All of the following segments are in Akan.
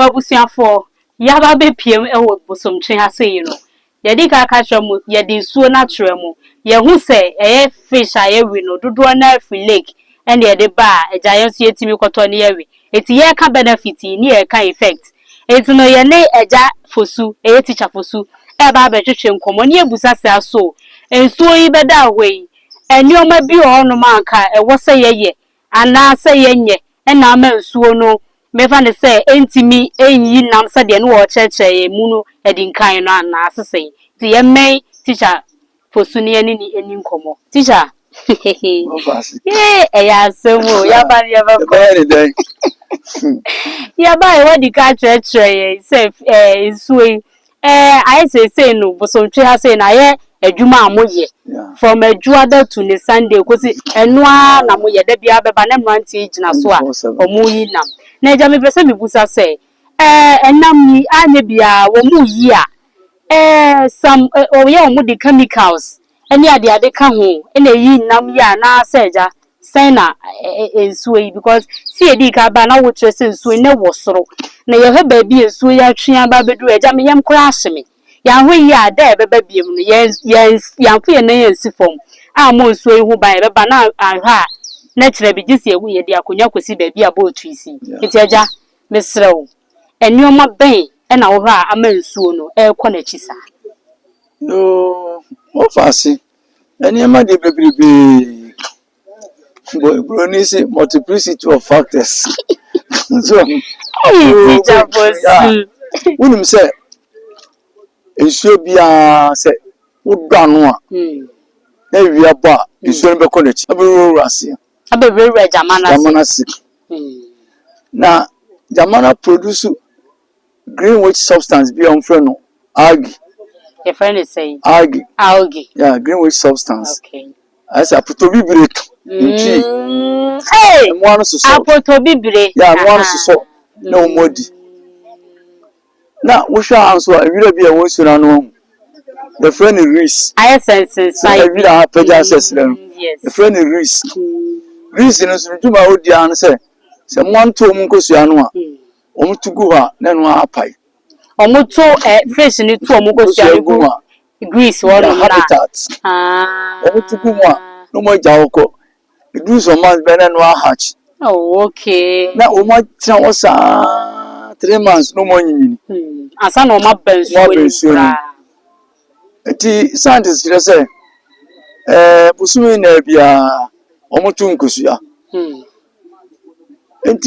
abusuafo yaba be piem ewo bosomtwe ha sei no ye di ka ka mu ye di nsuo na kyerɛ mu ye hu se eye fish aye wi no dodo na fi lake and ye de ba ejaye nso yetimi kɔtɔ ne ye wi eti ye ka benefit ni ye ka effect eti no ye ne eja fosu eye teacher fosu e ba be twetwe nkomo ne ebusa se aso nsuo yi beda hwei enioma bi ho no manka ewo se ye ana se ye nye na ama nsuo no mefa ne se entimi enyi nam se de no wo cheche mu no edinkan no ana asese ti ye men teacher fosu ne ni eni nkomo teacher ya semo ya ba ya ba e wadi ka cheche se nsuo I say no bosomtwe ha say na ye adwuma amoye from adwuada to ne Sunday kosi enua na moye da bia beba na mranti gina so a omuyi nam na eja me pese me busa say enam ni anya bia wo mu yi a some oye omu the chemicals any ade ka ho na yi nam ya na seja na ensuo yi because see edi ka ba na wo trese ensuo ne wo soro na ye he ba bi ensuo ya twea ba bedu eja me yem kura ahye ya hwe ya da beba biem no ya mfu ye na ye nsifom a mo ensuo yi hu ba ye beba na ahwa na kire bi gisi ewu ye di akonya kosi ba bi aba otu isi eti eja mesrew enioma ben e na wo hwa ama ensuo no e kɔ na chi sa no o fasi enioma de bebrebe but see multiplicity of factors. So, when say, it should be a say, would done one. Every bar is going to be connected. I'll be Russia. I'll be very red, Jamana. Now, Jamana produce greenwich substance beyond friend algae. Your friend is saying algae. Yeah, greenwich substance. Okay. As a put to be break. Hey, one so Apoto Bibre. Yeah, one so no more. Now, we shall answer. I will be a once you know. The friend is Reese. I sense I will have paid access. Yes. The friend is Reese. Reese is to my old answer. Someone to Munkosianua. To go her, then one pie. Omuto fish in it to Munkosianua. Greece, what habitats. To go no more Jawko. Do some months better than one hatch. Oh, okay. Now, what was 3 months, no more. I saw no more bells. The scientists just say, Pusuin Nebia, Omotun Kusia. And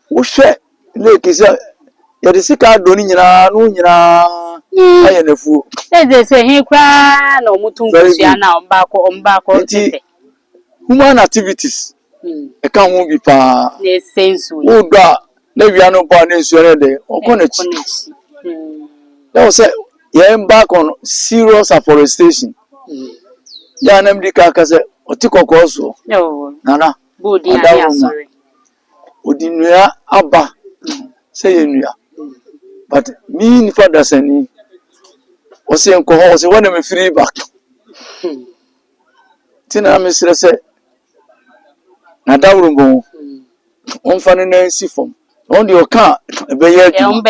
what share Lake is a Yadisika Donina, Nuna, I am a fool. They say he cry no Mutun Kusia now, back on human activities. A can won't be pa. They say so. Oh, God, maybe I know born in Surrey or Connacht. That was it. Yeah, back on serious afforestation. Yeah, name the carcass or Tico also. No, Nana, good, sorry. Udinia Abba, say in ya. But me, fathers and was saying, was one of me free back. Tina, Mr. said, Nadawumbo, on funny from. On your car, a bayer, Juma.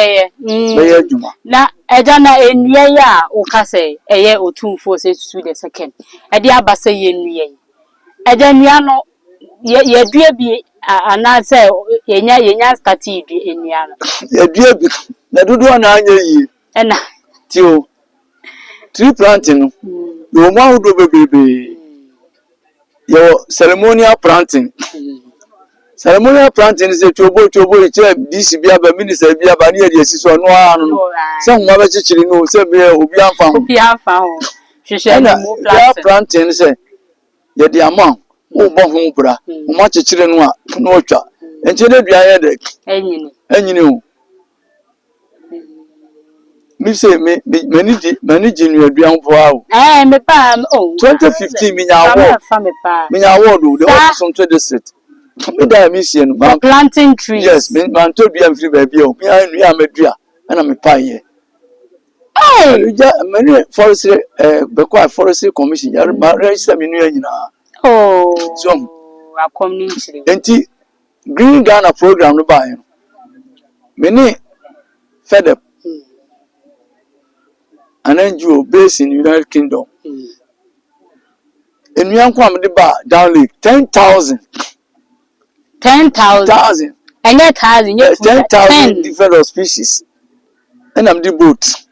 Na ejana enye ukase eye otumfo se susu the second ede abase yenue ejania no ye dua bi ana se yenya start enua no ye dua bi na dodo na anya yi na tio tree planting no yo ma hudo bebebe yo ceremonial planting ceremonial planting is a chobo this bia ba minister bia ba ne ye siso no anu se ho ba chichiri no se bia obi afa ho hwehwe ni planting se ye de ama wo bo ho bra wo ma chichiri no a no otwa enche de bia ye de enyini o mi se me manage nu adua ho awo me pa 2015 me nya award o the Obofour district. For planting trees. Yes, man told me I'm free baby. Me I medua and I'm a pie. Hey, many forestry forestry commission. You register me nyina. Oh, so a community. Enti Green Ghana program no buy. Many fed up. An NGO based in the United Kingdom. And young kwam the bar down lake 10,000. 10,000. And yet, 10,000 different species. And I'm the boat.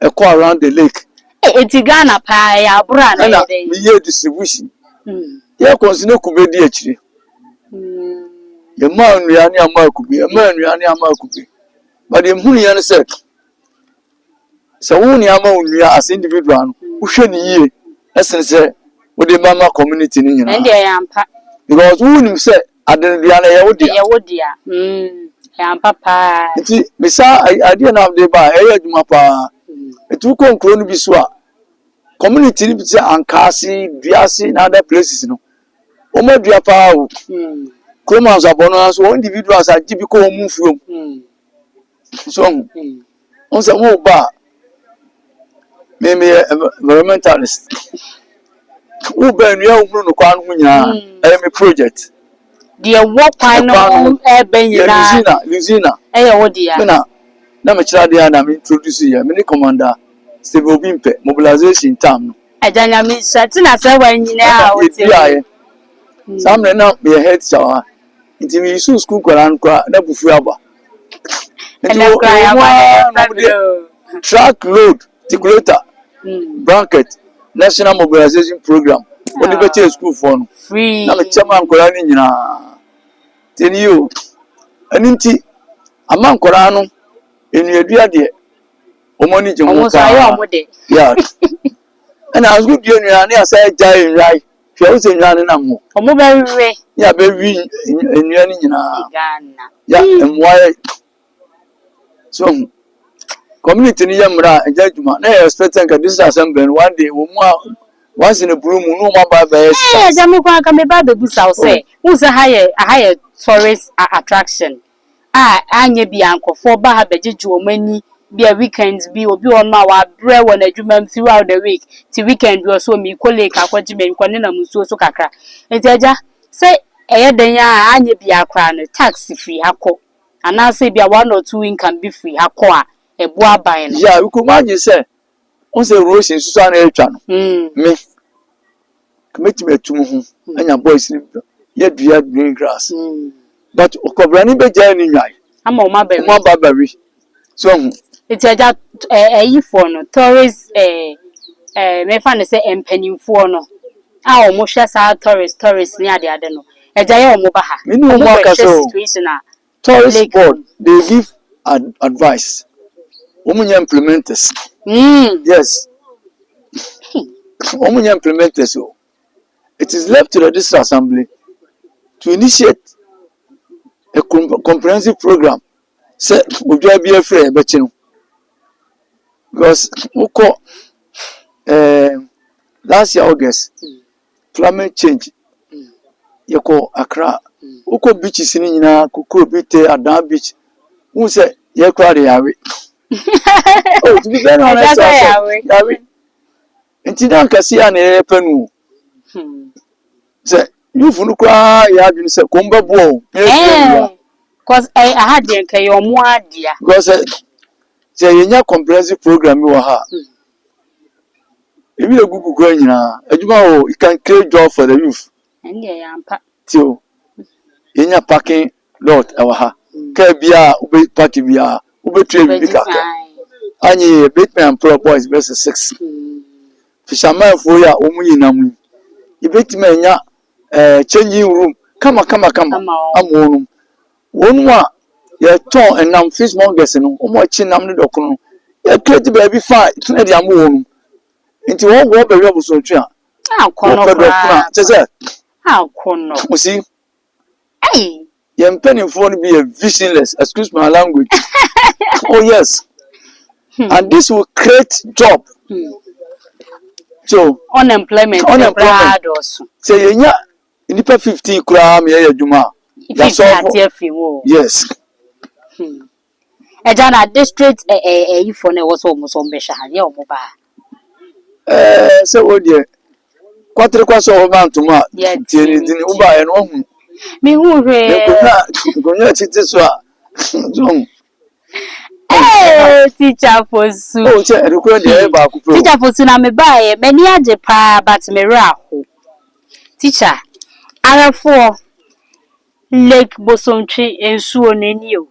A call around the lake. It's a Ghana pie, a brand. And the year distribution. Yeah, consider could be actually. The man we are near Markubi, a man we are near Markubi. But the Munian said, so only a man we are as individual who should ye, essence with the Mama community in your and I am because who said, I didn't be an papa. Miss, I didn't have the bar, my pa. It took on Clone Biswa. Community and Cassie, Biasi, and other places. No, Omo Diapa, Cromans are bonus, or individuals are typical move from. So, on some more bar, maybe a environmentalist. Who burn your own project. Dear, what kind of Lucina, oh dear. Now, child, I'm introducing you. Many commander, civil Bempah, mobilization time. I don't mean certain as I went now. Some now be a head shower. Until we soon school and cry, that before. And track load, ticulator, blanket, national mobilization program. What the better school for? Free. Now, the chairman Korani, tell you, and inti, a man Korano. In your dear dear, money to almost yeah. And I was good, you know, I said, Jay, right? She was in Yanamo. Yeah, baby, in Yanina. Yeah, and why? So, community Yamra and judgment. I expect this assembly one day, once in a blue moon, no more by the Jamuka come about the bush. I'll say, who's a higher tourist attraction? Anya be uncle for Baha Beju many be a weekends be or be on our bread when a Juman throughout the week. Till weekend we also me colleague Aquajiman Quanina Musu Sokaka. And Jaja say, Denya Anya be a crown, taxi free hako. And now say be a 1 or 2 income be free hako, a boa buying. Yeah, we could imagine say, once a rose in Susan Elchan. Me commit me to whom and your boys sleep. Yet we had green grass. But Okobrani be journey right. I'm on my baby. So it's a Eiii for no tourist me fan say empenny for no. Our motions are tourists near the other no. A Jaya Mobaha. Me no work as a situation. Tourist board they give advice. Women implementers. Yes. Women implementers so. It is left to the district assembly to initiate a comprehensive program. Say, would you be afraid? But you know, because we call last year August, climate change. You call Accra. We call beaches in Nina, Kuku Beach, Adan Beach. Who say you call the Yawi? Oh, to be very honest, Yawi. And Tina Cassia and Epenu. Say, you for cry, you have been said, Comba Bow. Because I had your more dear. Because say in your comprehensive program you are. If you are good going now, you can create job for the youth. And yeah, till in your parking lot, our Kabia, Ube party bia, Ube train Bicaka. And ye Bateman Pro Boys versus 6. Fisherman for ya Umuinam. You Bateman ya changing room. Come on. One more, your tone and nam fish mongers and watching nam the doctor. Your pretty baby fight, let your moon. Into all what the rebels on tree. How corner? You see, hey, young penny for to be a visionless, excuse my language. Oh, yes, and this will create job. So, unemployment. Say, yeah, in the 50 crime, yeah, Juma. Yes. Ejana district for ne was almost on Besha, your mobile. So, dear. Quattro quarts of a man to mark. Yet, Uba and one. Me who go not it is Teacher for Sue. Oh, Teacher for Sue, I'm a buyer. Many are the pa, but me raho. Teacher, I have 4 Lake Bosom tree and Swan in you.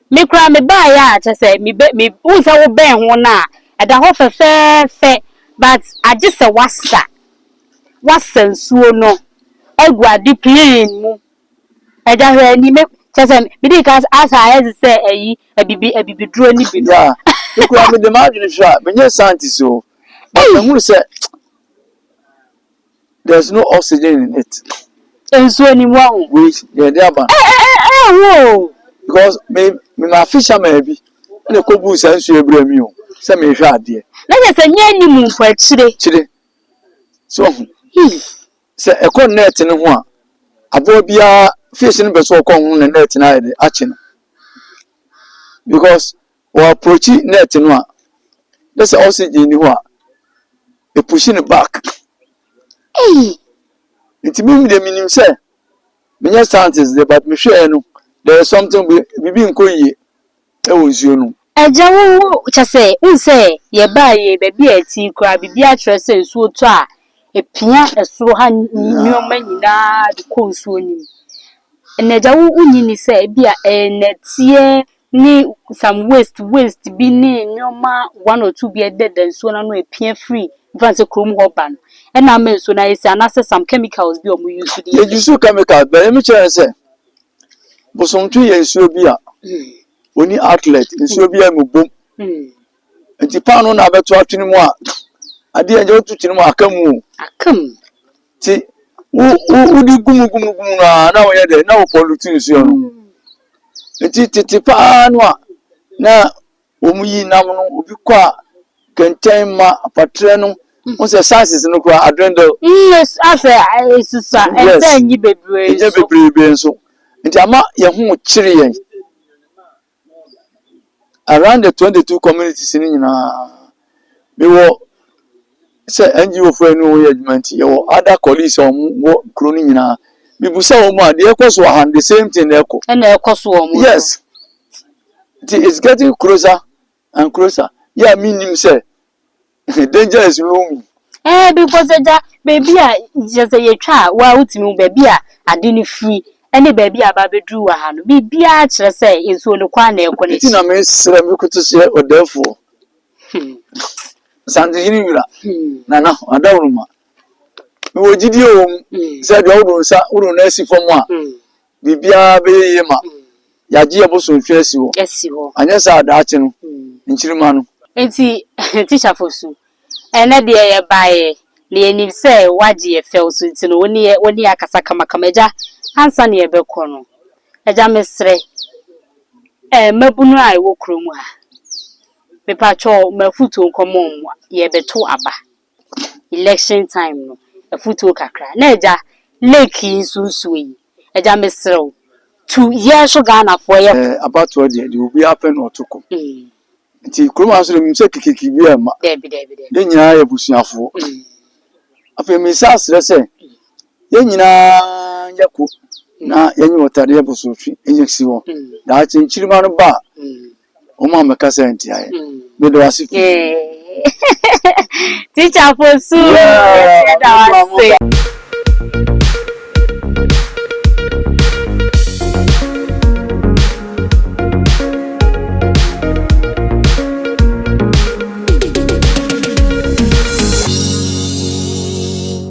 Me cry me buyer, just say me who's our ben one now. At the half a fair, but I just say what's that? What's sense no? Egwa di plain mu. Eja hwe ni me chese me dey cause as I say ebibi duro ni bi. Yeah. You could have the margin shot, but yes, scientists so. But who said there's no oxygen in it. And so anyone. Which yeah, there Whoa. because me my fisherman be and the kobu sense you bring me. Say me hwa there. Let us say any mu for chire. So say e ko net no ho a abo bia fish no be so ko ho na net na ide achi no. Because we approach net no a there's oxygen ni ho a e pushing it back. It means the minimum say many scientists there but me sure no there is something bibi nko yi e wonsuo no. Eja wo chese unse ye ba ye baby ati kra bibia kire se nsuo to a epia esoro ha nyoma nyina de ko nsuo nim. Eneja wo unyini se bia enetie ni some waste bi ni nyoma 1 or 2 bi dead nsuo na no epia free fancy chrome hoban e na me nsuo na yesi anase some chemicals bi o mu use Ye use chemical but me chere se bosomtu ye nsuo bi a oni outlet nsuo bi a mu bom nti pano na beto atwini mu a ade enje otutini mu akam ti wo di gumu na wo ye de na wo pollute nsuo no nti titi pano a na omuyi nam no obi kwa kenten ma patre no on se sciences no kwa adrendo yes ase isusa ese nyi bebre nso nti ama ye ho kire yen around the 22 communities in nyina we were say NGO for no judgment your other colleagues on kro ni nyina we bu say o mu ade ekoso hand the same thing eko na ekoso o mu yes it's getting closer and closer yeah meaning say danger is looming because eja baby a just say ye twa wa utimi baby a ade ni free any baby aba bedru wa ha no bibia kire say enso no kwa na ekọ ne ti na me sere me kutu se odafo sande yini wira na adawruma me wojidi o se de odo nsa uru na asi fom a bibia be ye ma yaje eboso ntwe asi ho anya sa adaache no nchirima no enti teacher fosu ene de ye bae le enim se waje ye fel so nti no woni akasa kama eja ansa ne ye bekọ no eja mesre mabunu ai wo kromu ha me pacho mafuto nkomo ye beto aba election time no afuto kakra na eja lake nsusuyi eja mesrew 2 years Ghana for ye about what they will be happen or to come nti kroma so dem se kikiki bi ama debi ye nyina ye busuafo afa mi sa asre se ye nyina yako na ye nyi wotare ye busotwi enyexi wo da chinchirima no ba o ma meka se nti aye me do asifu teacher for su da wase